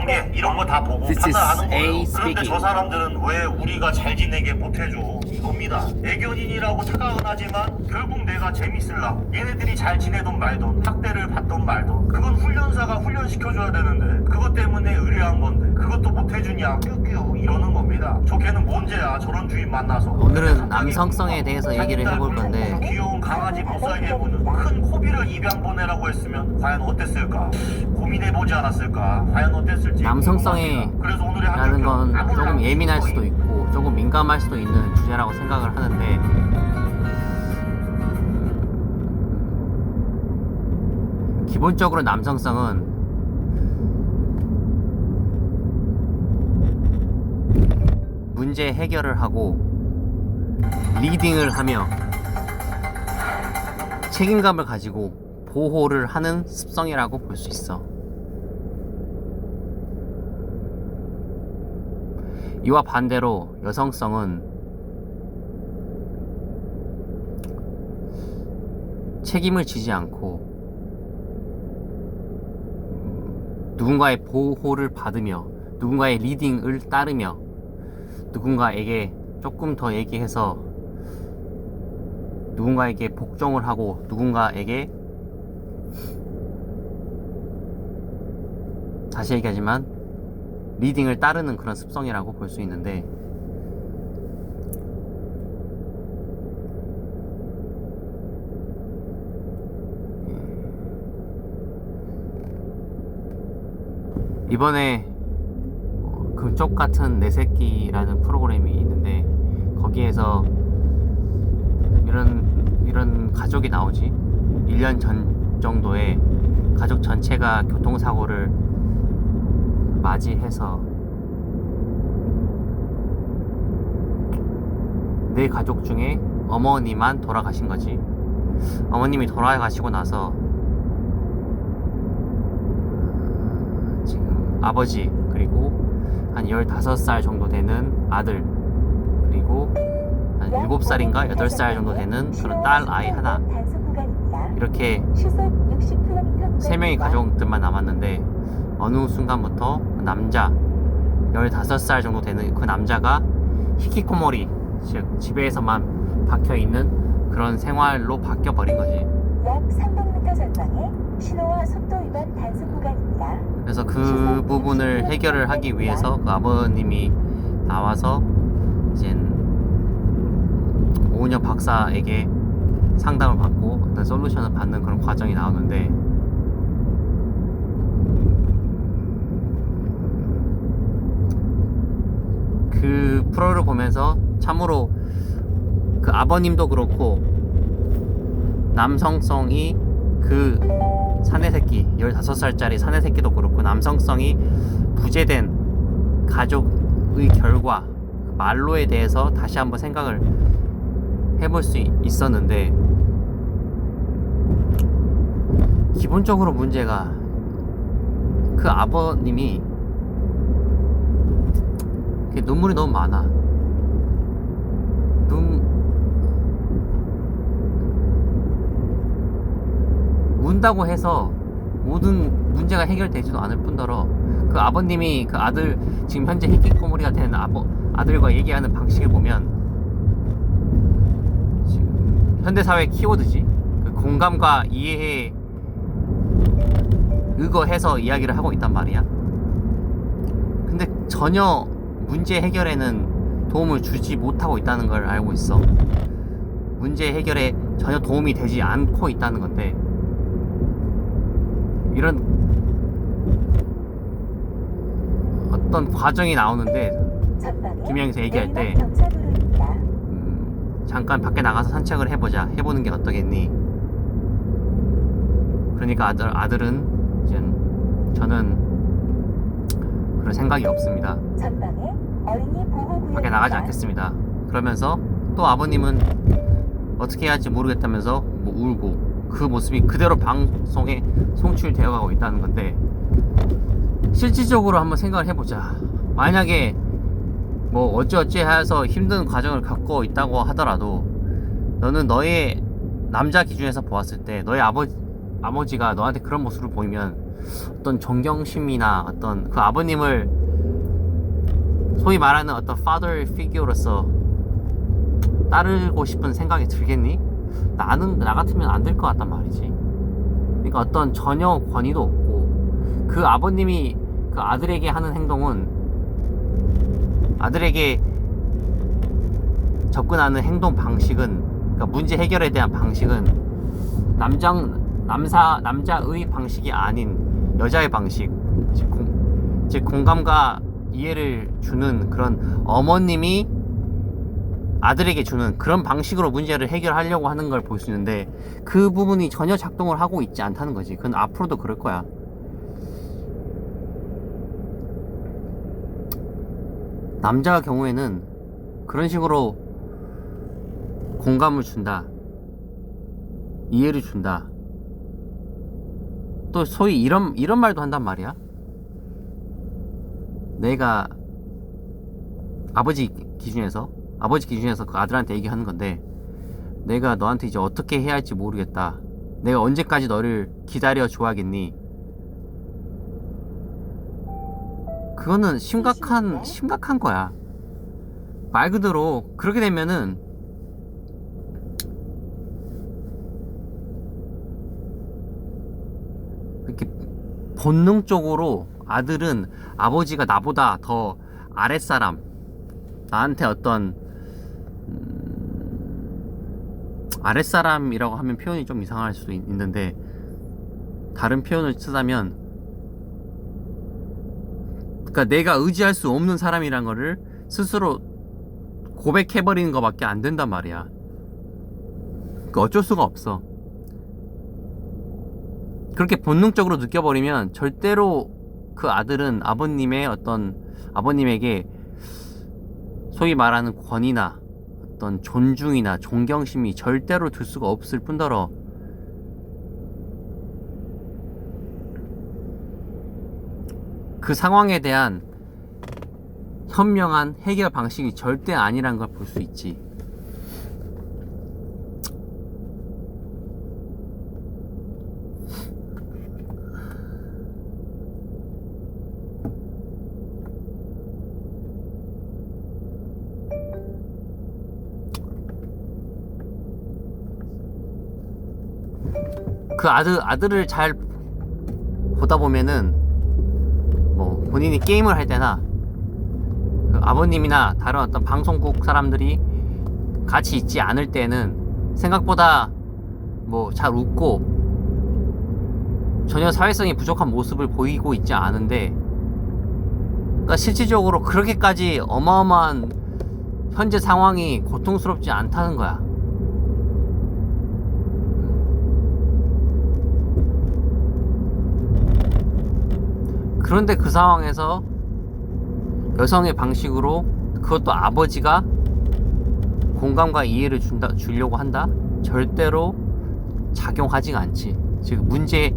관계 이런 거 다 보고 This is 판단하는 거예요. A 그런데 speaking. 저 사람들은 왜 우리가 잘 지내게 못해줘 이겁니다. 애견인이라고 착각은 하지만 결국 내가 재밌을라 얘네들이 잘 지내던 말던 학대를 받던 말던 그건 훈련사가 훈련시켜줘야 되는데 그것 때문에 의뢰한 건데 그것도 못해주냐 뀨뀨 이러는 겁니다. 좋게는 뭔 죄야 저런 주인 만나서. 오늘은 남성성에 대해서 얘기를 해볼 건데, 귀여운 강아지 못 살게 해보는 큰 코비를 입양 보내라고 했으면 과연 어땠을까 고민해보지 않았을까 과연 어땠을지 남성성에 그래서 오늘의 라는 건 한줄평 조금 예민할 수도 있고 조금 민감할 수도 있는 주제라고 생각을 하는데, 기본적으로 남성성은 문제 해결을 하고 리딩을 하며 책임감을 가지고 보호를 하는 습성이라고 볼 수 있어. 이와 반대로 여성성은 책임을 지지 않고 누군가의 보호를 받으며 누군가의 리딩을 따르며 누군가에게 조금 더 얘기해서 누군가에게 복종을 하고 누군가에게, 다시 얘기하지만 리딩을 따르는 그런 습성이라고 볼 수 있는데, 이번에 금쪽 같은 내 새끼라는 프로그램이 있는데 거기에서 이런 가족이 나오지. 1년 전 정도에 가족 전체가 교통사고를 맞이해서 내 가족 중에 어머니만 돌아가신 거지. 어머님이 돌아가시고 나서 지금 아버지 그리고 한 15살 정도 되는 아들 그리고 한 7살인가 8살 정도 되는 그런 딸 아이 하나, 이렇게 3명의 가족들만 남았는데 어느 순간부터 그 남자 15살 정도 되는 그 남자가 히키코모리, 즉 집에서만 박혀있는 그런 생활로 바뀌어버린 거지. 약 300m 전방에 신호와 속도 위반 단속 구간입니다. 그래서 그 부분을 해결을 하기 위해서 그 아버님이 나와서 이제 오은영 박사에게 상담을 받고 어떤 솔루션을 받는 그런 과정이 나오는데, 그 프로를 보면서 참으로 그 아버님도 그렇고 남성성이, 그 사내새끼 15살짜리 사내새끼도 그렇고 남성성이 부재된 가족의 결과, 그 말로에 대해서 다시 한번 생각을 해볼 수 있었는데, 기본적으로 문제가 그 아버님이 눈물이 너무 많아. 운다고 해서 모든 문제가 해결되지도 않을 뿐더러 그 아버님이 그 아들, 지금 현재 히키코모리가 되는 아들과 얘기하는 방식을 보면 지금 현대사회 키워드지, 그 공감과 이해에 의거해서 이야기를 하고 있단 말이야. 근데 전혀 문제 해결에는 도움을 주지 못하고 있다는 걸 알고 있어. 문제 해결에 전혀 도움이 되지 않고 있다는 건데, 이런 어떤 과정이 나오는데 김영희서 얘기할 때 잠깐 밖에 나가서 산책을 해보자, 해보는 게 어떠겠니? 그러니까 아들은 이제 저는 그런 생각이 없습니다, 밖에 나가지 않겠습니다. 그러면서 또 아버님은 어떻게 해야 할지 모르겠다면서 뭐 울고, 그 모습이 그대로 방송에 송출되어 가고 있다는 건데, 실질적으로 한번 생각을 해보자. 만약에 뭐 어찌어찌 해서 힘든 과정을 겪고 있다고 하더라도 너는 너의 남자 기준에서 보았을 때 너의 아버지가 너한테 그런 모습을 보이면 어떤 존경심이나 어떤 그 아버님을 소위 말하는 어떤 father figure로서 따르고 싶은 생각이 들겠니? 나 같으면 안 될 것 같단 말이지. 그러니까 어떤 전혀 권위도 없고, 그 아버님이 그 아들에게 하는 행동은, 아들에게 접근하는 행동 방식은, 그러니까 문제 해결에 대한 방식은 남자의 방식이 아닌 여자의 방식, 즉 공감과 이해를 주는 그런 어머님이 아들에게 주는 그런 방식으로 문제를 해결하려고 하는 걸 볼 수 있는데, 그 부분이 전혀 작동을 하고 있지 않다는 거지. 그건 앞으로도 그럴 거야. 남자 경우에는 그런 식으로 공감을 준다, 이해를 준다, 또 소위 이런 말도 한단 말이야. 내가 아버지 기준에서 그 아들한테 얘기하는 건데, 내가 너한테 이제 어떻게 해야 할지 모르겠다. 내가 언제까지 너를 기다려 줘야겠니? 그거는 심각한 거야. 말 그대로 그렇게 되면은 이렇게 본능적으로 아들은 아버지가 나보다 더 아랫사람, 나한테 어떤 아랫사람이라고 하면 표현이 좀 이상할 수도 있는데, 다른 표현을 쓰자면, 그러니까 내가 의지할 수 없는 사람이란 거를 스스로 고백해버리는 것밖에 안 된단 말이야. 그러니까 어쩔 수가 없어. 그렇게 본능적으로 느껴버리면 절대로 그 아들은 아버님에게 소위 말하는 권위나 어떤 존중이나 존경심이 절대로 들 수가 없을 뿐더러, 그 상황에 대한 현명한 해결 방식이 절대 아니란 걸 볼 수 있지. 그 아들을 잘 보다 보면은, 뭐 본인이 게임을 할 때나 그 아버님이나 다른 어떤 방송국 사람들이 같이 있지 않을 때는 생각보다 뭐 잘 웃고 전혀 사회성이 부족한 모습을 보이고 있지 않은데, 그러니까 실질적으로 그렇게까지 어마어마한 현재 상황이 고통스럽지 않다는 거야. 그런데 그 상황에서 여성의 방식으로, 그것도 아버지가 공감과 이해를 주려고 한다? 절대로 작용하지가 않지. 즉 문제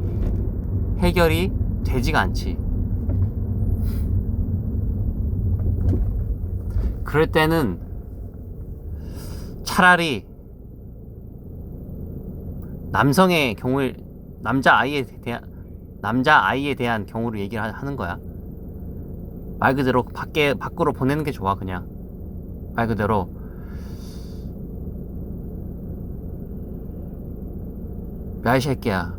해결이 되지가 않지. 그럴 때는 차라리 남자아이에 대한 경우를 얘기를 하는 거야. 말 그대로 밖으로 보내는 게 좋아. 그냥 말 그대로 야 이 새끼야,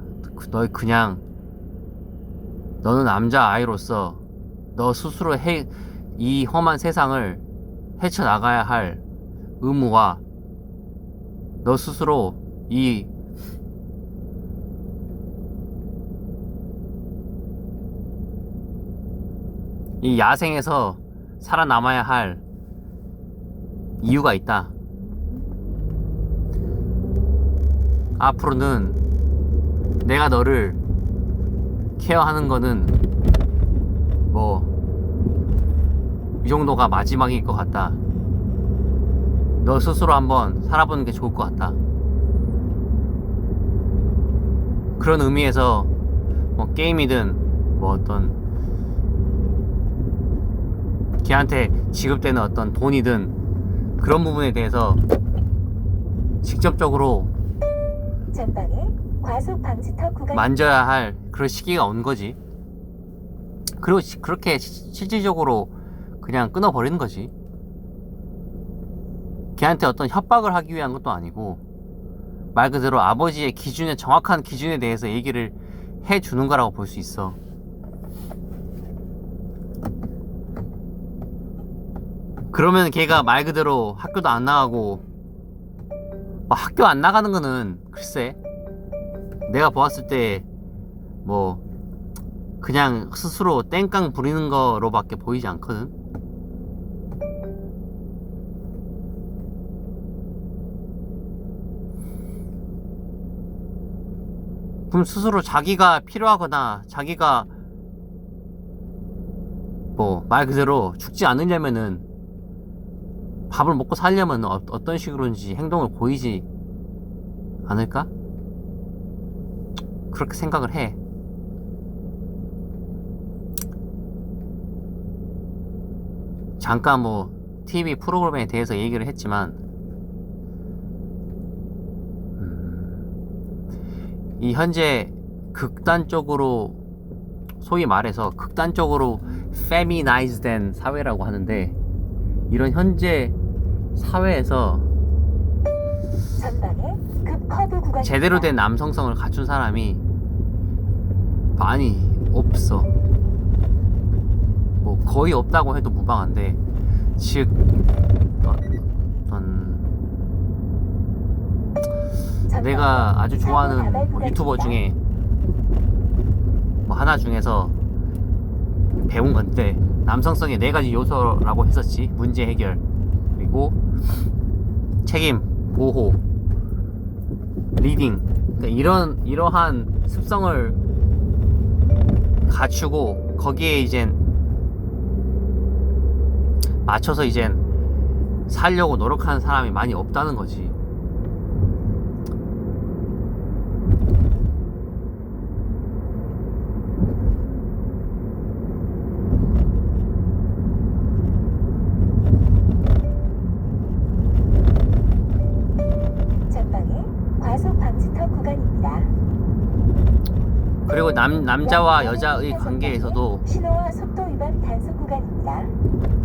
너는 남자아이로서 너 스스로 이 험한 세상을 헤쳐나가야 할 의무와, 너 스스로 이 야생에서 살아남아야 할 이유가 있다. 앞으로는 내가 너를 케어하는 거는 뭐 이 정도가 마지막일 것 같다. 너 스스로 한번 살아보는 게 좋을 것 같다. 그런 의미에서 뭐 게임이든 뭐 어떤 걔한테 지급되는 어떤 돈이든 그런 부분에 대해서 직접적으로 전방에 과속 방지턱 구간 만져야 할 그런 시기가 온 거지. 그리고 그렇게 실질적으로 그냥 끊어버리는 거지. 걔한테 어떤 협박을 하기 위한 것도 아니고 말 그대로 아버지의 기준에 정확한 기준에 대해서 얘기를 해주는 거라고 볼 수 있어. 그러면 걔가 말 그대로 학교도 안 나가고 뭐 학교 안 나가는 거는 글쎄 내가 보았을 때 뭐 그냥 스스로 땡깡 부리는 거로밖에 보이지 않거든. 그럼 스스로 자기가 필요하거나 자기가 뭐 말 그대로 죽지 않으려면은 밥을 먹고 살려면 어떤 식으로인지 행동을 보이지 않을까? 그렇게 생각을 해. 잠깐 뭐 TV 프로그램에 대해서 얘기를 했지만 이 현재 극단적으로 소위 말해서 극단적으로 feminized 된 사회라고 하는데 이런 현재 사회에서 전방에 급 커브 구간 제대로 된 남성성을 갖춘 사람이 많이 없어. 뭐 거의 없다고 해도 무방한데 즉 내가 아주 좋아하는 뭐 유튜버 중에 뭐 하나 중에서 배운 건데 남성성의 4가지 요소라고 했었지. 문제 해결, 그리고 책임, 보호, 리딩. 그러니까 이러한 습성을 갖추고 거기에 이젠 맞춰서 이젠 살려고 노력하는 사람이 많이 없다는 거지. 전방에 과속 방지턱 구간입니다. 그리고 남자와 여자의 관계에서도 신호와 속도 위반 단속 구간입니다.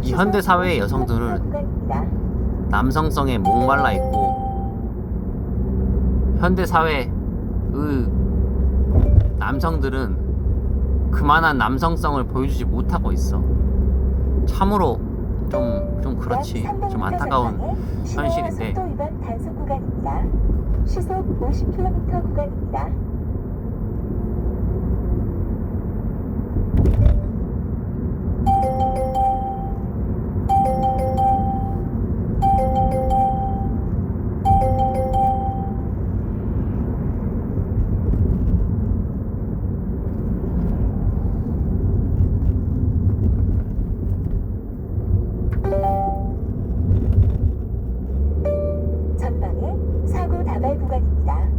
이 현대 사회의 여성들은 구간입니다. 남성성에 목말라 있고 현대 사회의 남성들은 그만한 남성성을 보여주지 못하고 있어. 참으로 좀 그렇지. 좀 안타까운 현실인데 속도 위반 단속 구간입니다. 시속 50km 구간입니다. 전방에 사고 다발 구간입니다.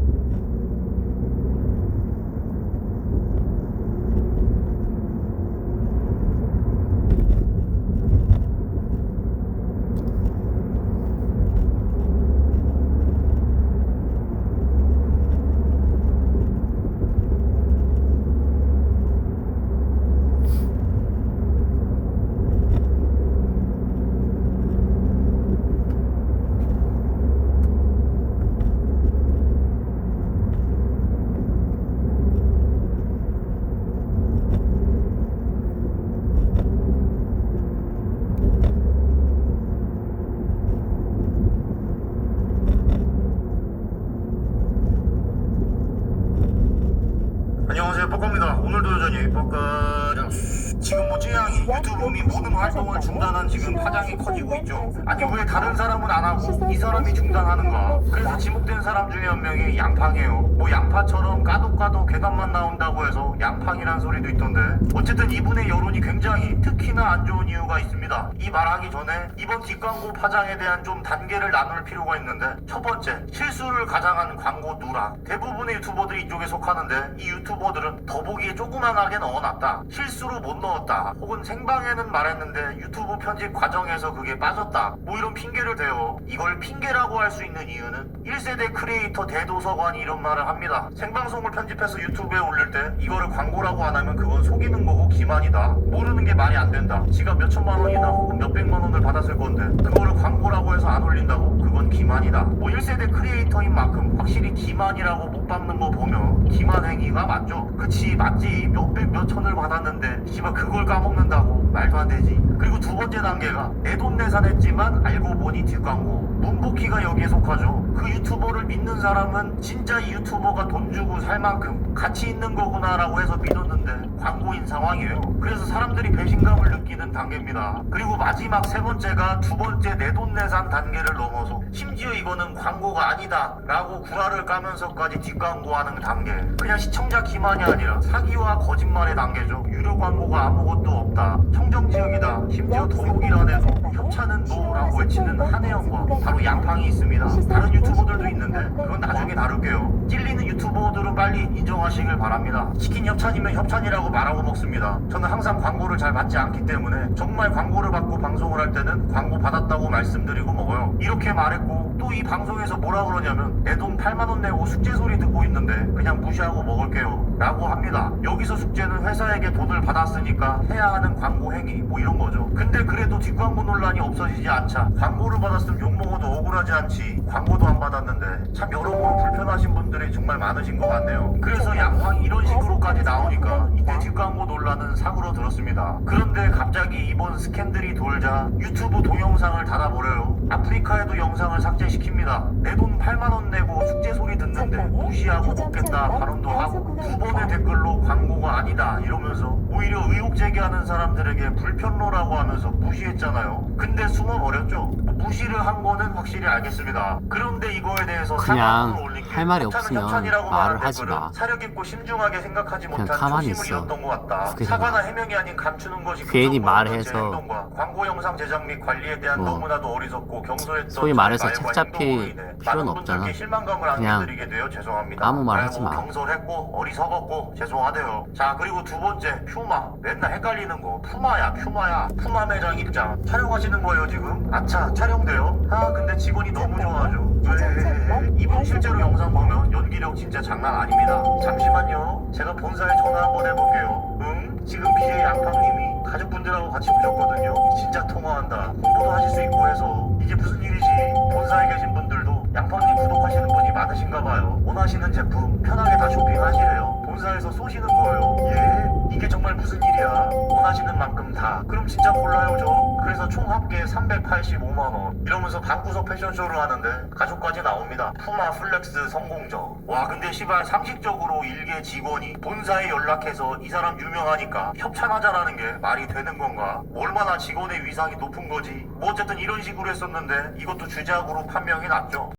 안녕하세요, 뻑가입니다. 오늘도 여전히 뻑가. 지금 뭐 쯔양이 유튜브 및 모든 활동을 중단한 지금 파장이 커지고 있죠. 아니 왜 다른 사람은 안 하고 이 사람이 중단하는가? 그래서 지목된 사람 중에 한 명이 양팡이에요. 뭐 양파처럼 까도 괴담만 나온다고 해서 양팡이란 소리도 있던데 어쨌든 이분의 여론이 굉장히 특히나 특히나 안 좋은 이유가 있습니다. 이 말하기 전에 이번 뒷광고 파장에 대한 좀 단계를 나눌 필요가 있는데, 첫 번째, 실수를 가장한 광고 누락. 대부분의 유튜버들이 이쪽에 속하는데 이 유튜버들은 더보기에 조그만하게 넣어놨다, 실수로 못 넣었다, 혹은 생방에는 말했는데 유튜브 편집 과정에서 그게 빠졌다, 뭐 이런 핑계를 대요. 이걸 핑계라고 할 수 있는 이유는 1세대 크리에이터 대도서관이 이런 말을 합니다. 생방송을 편집해서 유튜브에 올릴 때 이거를 광고라고 안 하면 그건 속이는 거고 기만이다. 모르는 게 말이 안 된다. 지가 몇 천만 원이나 혹은 몇 백만 원을 받았을 건데 그거를 광고라고 해서 안 올린다고? 그건 기만이다. 뭐 1세대 크리에이터인 만큼 확실히 기만이라고 못 받는 거 보면 기만 행위가 맞죠. 그치, 맞지. 몇백 몇천을 받았는데 씨발 그걸 까먹는다고? 말도 안 되지. 그리고 두 번째 단계가 내돈내산했지만 알고 보니 뒷광고. 문복희가 여기에 속하죠. 그 유튜버를 믿는 사람은 진짜 이 유튜버가 돈 주고 살 만큼 가치 있는 거구나 라고 해서 믿었는데 광고인 상황이에요. 그래서 사람들이 배신감을 느끼는 단계입니다. 그리고 마지막 세 번째가 두 번째 내돈내산 단계를 넘어서 심지어 이거는 광고가 아니다 라고 구라를 까면서까지 뒷광고하는 단계. 그냥 시청자 기만이 아니라 사기와 거짓말의 단계죠. 유료 광고가 아무것도 없다, 청정지역이다, 심지어 더보기란에서 협찬은 노라고 외치는 한혜영과 바로 양팡이 있습니다. 다른 유튜버들도 있는데 그건 나중에 다룰게요. 찔리는 유튜버들은 빨리 인정하시길 바랍니다. 치킨 협찬이면 협찬이라고 말하고 먹습니다. 저는 항상 광고를 잘 받지 않기 때문에 정말 광고를 받고 방송을 할 때는 광고 받았다고 말씀드리고 먹어요. 이렇게 말했고 또 이 방송에서 뭐라 그러냐면 내 돈 8만 원 내고 숙제 소리 듣고 있는데 그냥 무시하고 먹을게요 라고 합니다. 여기서 숙제는 회사에게 돈을 받았으니까 해야 하는 광고 행위 뭐 이런 거죠. 근데 그래도 뒷광고 논란이 없어지지 않자 광고를 받았으면 욕먹어도 억울하지 않지, 광고도 안 받았는데, 참 여러모로 불편하신 분들이 정말 많으신 것 같네요. 그래서 양팡이 이런 식으로까지 나오니까 이때 뒷광고 논란은 사그러들었습니다. 그런데 갑자기 이번 스캔들이 돌자 유튜브 동영상을 닫아버려요. 아프리카에도 영상을 삭제시킵니다. 내 돈 8만 원 내고 숙제 소리 듣는데 무시하고 먹겠다 발언도 하고 두 번의 댓글로 광고가 아니다 이러면서 오히려 의혹 제기하는 사람들에게 불편러라고 하면서 무시했잖아요. 근데 숨어버렸죠. 무시를 한 거는 확실히 알겠습니다. 그런데 이거에 대해서 그냥 사과문을 올린 게 할 말이 협찬은 없으면 협찬이라고 말을 말한 하지 댓글은 마. 사력 있고 심중하게 생각하지 그냥 못한 가만히 초심을 있어. 잃었던 것 같다. 그게 사과나 다야. 해명이 아닌 감추는 것이 괜히 긍정과 말해서 제 행동과 광고 영상 제작 및 관리에 대한 뭐 너무나도 어리석고 경솔했던 소위 말해서 저의 말과 착잡힐 행동으로 인해 필요는 많은 분들께 없잖아. 실망감을 그냥 안겨드리게 되어 죄송합니다. 아무 말 하지 아이고, 마. 경솔했고 어리석었고 죄송하대요. 자, 그리고 두 번째 퓨마. 맨날 헷갈리는 거 푸마야 퓨마야. 푸마 매장 입장 촬영하시는 거예요 지금? 아차, 촬영돼요? 아 근데 직원이 너무 좋아하죠. 왜? 이분 실제로 영상 보면 연기력 진짜 장난 아닙니다. 잠시만요, 제가 본사에 전화 한번 해볼게요. 응? 지금 BJ 양팡님이 가족분들하고 같이 오셨거든요. 진짜 통화한다. 홍보도 하실 수 있고 해서 이게 무슨 일이지? 본사에 계신 분들도 양팡님 구독하시는 분이 많으신가 봐요. 원하시는 제품 편하게 다 쇼핑하시래요. 본사에서 쏘시는 거예요. 예? 이게 정말 무슨 일이야? 원하시는 만큼 다. 그럼 진짜 몰라요 저? 그래서 총 합계 385만원 이러면서 방구석 패션쇼를 하는데 가족까지 나옵니다. 푸마 플렉스 성공적. 와 근데 시발 상식적으로 일개 직원이 본사에 연락해서 이 사람 유명하니까 협찬하자라는 게 말이 되는 건가? 얼마나 직원의 위상이 높은 거지? 뭐 어쨌든 이런 식으로 했었는데 이것도 주작으로 판명이 났죠.